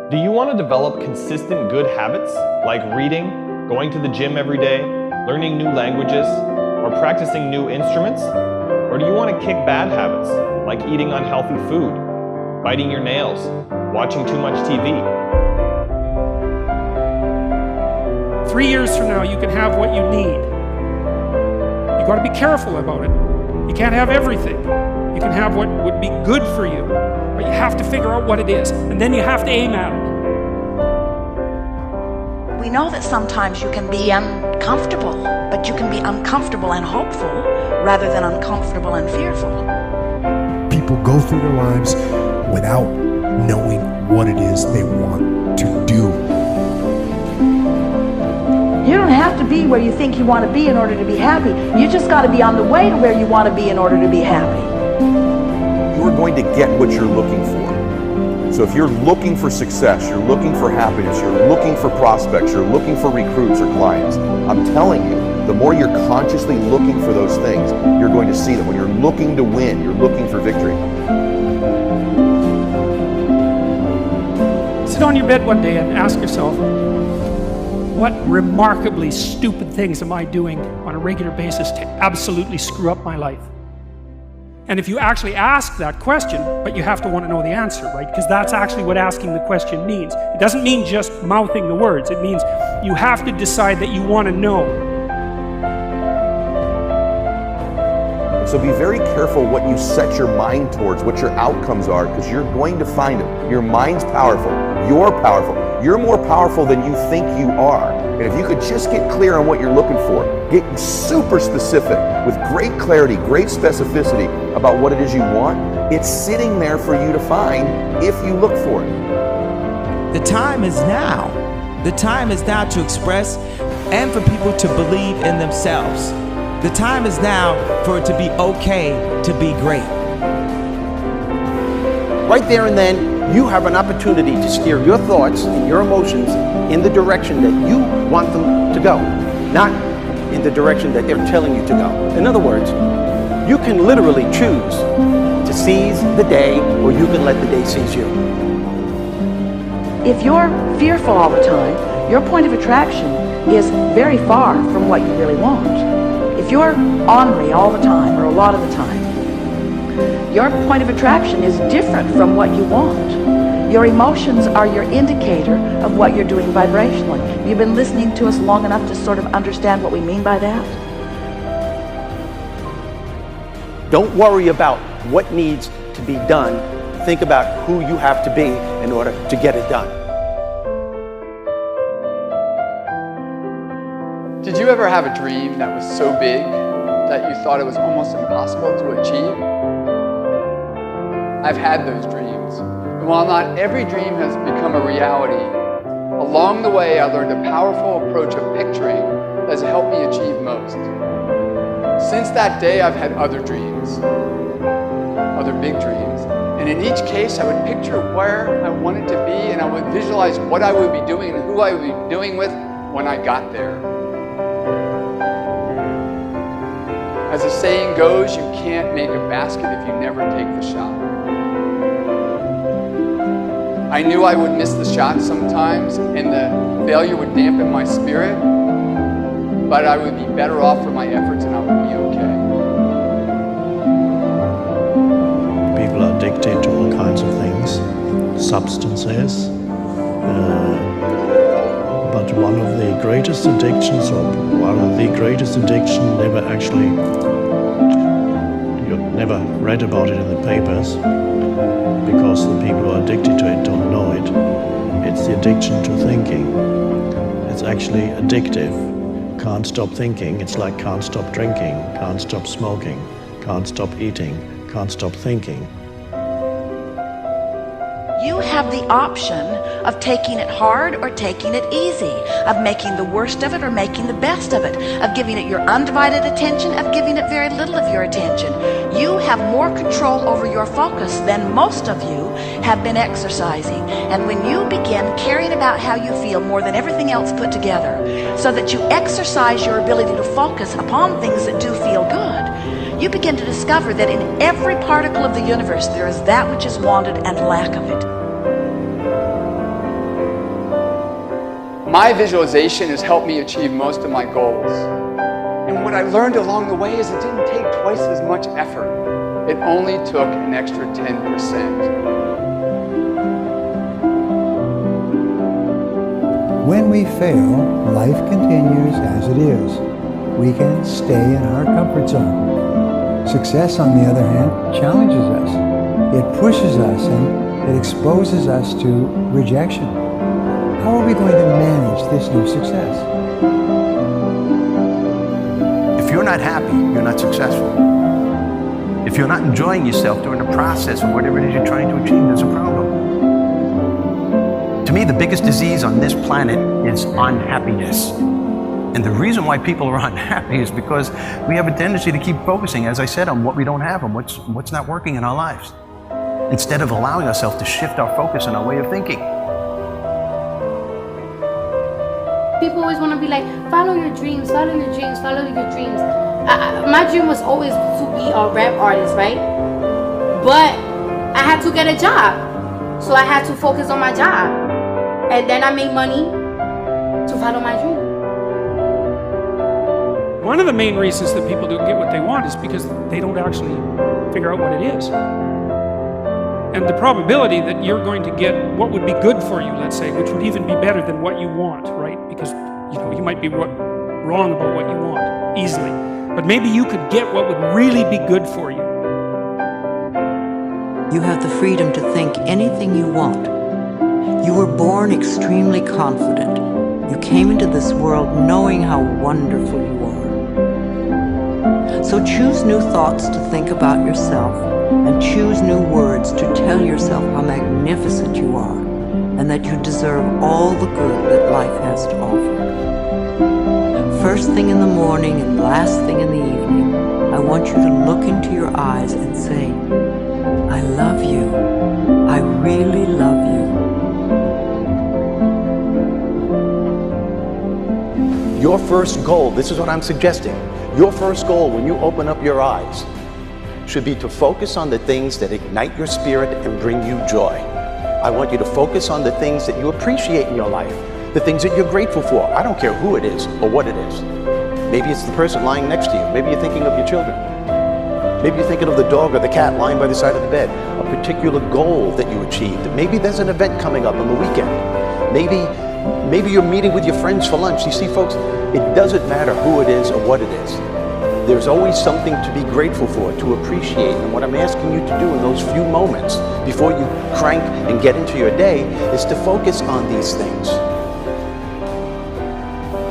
Do you want to develop consistent good habits like reading, going to the gym every day, learning new languages, or practicing new instruments? Or do you want to kick bad habits like eating unhealthy food, biting your nails, watching too much TV? 3 years from now, you can have what you need. You got to be careful about it. You can't have everything. You can have what would be good for you, but you have to figure out what it is, and then you have to aim at it. We know that sometimes you can be uncomfortable, but you can be uncomfortable and hopeful rather than uncomfortable and fearful. People go through their lives without knowing what it is they want to do. You don't have to be where you think you want to be in order to be happy. You just got to be on the way to where you want to be in order to be happy. You're going to get what you're looking for. So if you're looking for success, you're looking for happiness, you're looking for prospects, you're looking for recruits or clients, I'm telling you, the more you're consciously looking for those things, you're going to see them. When you're looking to win, you're looking for victory. Sit on your bed one day and ask yourself, what remarkably stupid things am I doing on a regular basis to absolutely screw up my life? And if you actually ask that question, but you have to want to know the answer, right? Because that's actually what asking the question means. It doesn't mean just mouthing the words. It means you have to decide that you want to know. So be very careful what you set your mind towards, what your outcomes are, because you're going to find them. Your mind's powerful. You're powerful. You're more powerful than you think you are. And if you could just get clear on what you're looking for, get super specific with great clarity, great specificity about what it is you want, it's sitting there for you to find if you look for it. The time is now. The time is now to express and for people to believe in themselves. The time is now for it to be okay to be great. Right there and then, you have an opportunity to steer your thoughts and your emotions in the direction that you want them to go, not in the direction that they're telling you to go. In other words, you can literally choose to seize the day, or you can let the day seize you. If you're fearful all the time, your point of attraction is very far from what you really want. If you're ornery all the time, or a lot of the time, your point of attraction is different from what you want. Your emotions are your indicator of what you're doing vibrationally. You've been listening to us long enough to sort of understand what we mean by that? Don't worry about what needs to be done. Think about who you have to be in order to get it done. Did you ever have a dream that was so big that you thought it was almost impossible to achieve? I've had those dreams. And while not every dream has become a reality, along the way I learned a powerful approach of picturing that has helped me achieve most. Since that day, I've had other dreams, other big dreams. And in each case, I would picture where I wanted to be, and I would visualize what I would be doing and who I would be doing with when I got there. As the saying goes, you can't make a basket if you never take the shot. I knew I would miss the shot sometimes, and the failure would dampen my spirit, but I would be better off for my efforts and I would be okay. People are addicted to all kinds of things, substances, but one of the greatest addictions, you never read about it in the papers, because the people who are addicted to it don't know it. It's the addiction to thinking. It's actually addictive. Can't stop thinking. It's like can't stop drinking, can't stop smoking, can't stop eating, can't stop thinking. You have the option of taking it hard or taking it easy, of making the worst of it or making the best of it, of giving it your undivided attention, of giving it very little of your attention. You have more control over your focus than most of you have been exercising. And when you begin caring about how you feel more than everything else put together, so that you exercise your ability to focus upon things that do feel good, you begin to discover that in every particle of the universe there is that which is wanted and lack of it. My visualization has helped me achieve most of my goals. And what I learned along the way is it didn't take twice as much effort. It only took an extra 10%. When we fail, life continues as it is. We can stay in our comfort zone. Success, on the other hand, challenges us. It pushes us and it exposes us to rejection. How are we going to manage this new success? If you're not happy, you're not successful. If you're not enjoying yourself during the process of whatever it is you're trying to achieve, there's a problem. To me, the biggest disease on this planet is unhappiness. And the reason why people are unhappy is because we have a tendency to keep focusing, as I said, on what we don't have and what's not working in our lives, instead of allowing ourselves to shift our focus and our way of thinking. People always want to be like, follow your dreams, follow your dreams, follow your dreams. My dream was always to be a rap artist, right? But I had to get a job. So I had to focus on my job. And then I made money to follow my dream. One of the main reasons that people don't get what they want is because they don't actually figure out what it is. And the probability that you're going to get what would be good for you, let's say, which would even be better than what you want, right? Because you might be wrong about what you want easily. But maybe you could get what would really be good for you. You have the freedom to think anything you want. You were born extremely confident. You came into this world knowing how wonderful you are. So choose new thoughts to think about yourself, and choose new words to tell yourself how magnificent you are, and that you deserve all the good that life has to offer. First thing in the morning and last thing in the evening, I want you to look into your eyes and say, I love you. I really love you. Your first goal, this is what I'm suggesting, your first goal when you open up your eyes should be to focus on the things that ignite your spirit and bring you joy. I want you to focus on the things that you appreciate in your life, the things that you're grateful for. I don't care who it is or what it is. Maybe it's the person lying next to you. Maybe you're thinking of your children. Maybe you're thinking of the dog or the cat lying by the side of the bed. A particular goal that you achieved. Maybe there's an event coming up on the weekend. Maybe you're meeting with your friends for lunch. You see, folks, it doesn't matter who it is or what it is. There's always something to be grateful for, to appreciate. And what I'm asking you to do in those few moments before you crank and get into your day is to focus on these things.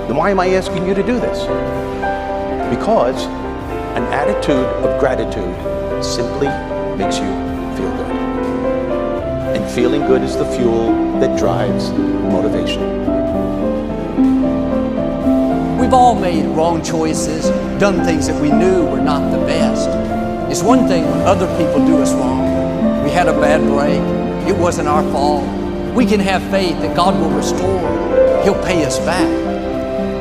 Then why am I asking you to do this? Because an attitude of gratitude simply makes you feel good. And feeling good is the fuel that drives motivation. We've all made wrong choices, done things that we knew were not the best. It's one thing when other people do us wrong. We had a bad break. It wasn't our fault. We can have faith that God will restore. He'll pay us back.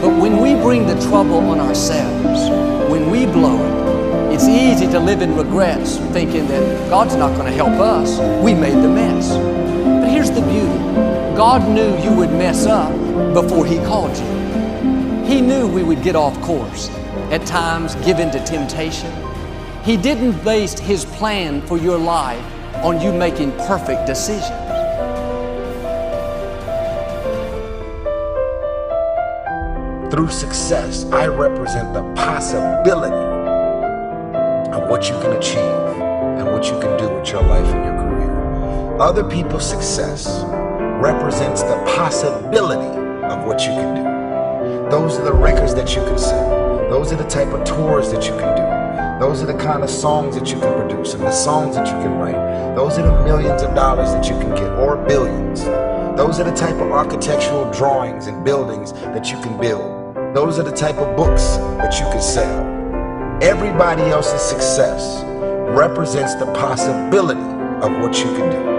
But when we bring the trouble on ourselves, when we blow it, it's easy to live in regrets, thinking that God's not going to help us. We made the mess. But here's the beauty. God knew you would mess up before He called you. He knew we would get off course, at times give in to temptation. He didn't base His plan for your life on you making perfect decisions. Through success, I represent the possibility of what you can achieve and what you can do with your life and your career. Other people's success represents the possibility of what you can do. Those are the records that you can sell. Those are the type of tours that you can do. Those are the kind of songs that you can produce and the songs that you can write. Those are the millions of dollars that you can get, or billions. Those are the type of architectural drawings and buildings that you can build. Those are the type of books that you can sell. Everybody else's success represents the possibility of what you can do.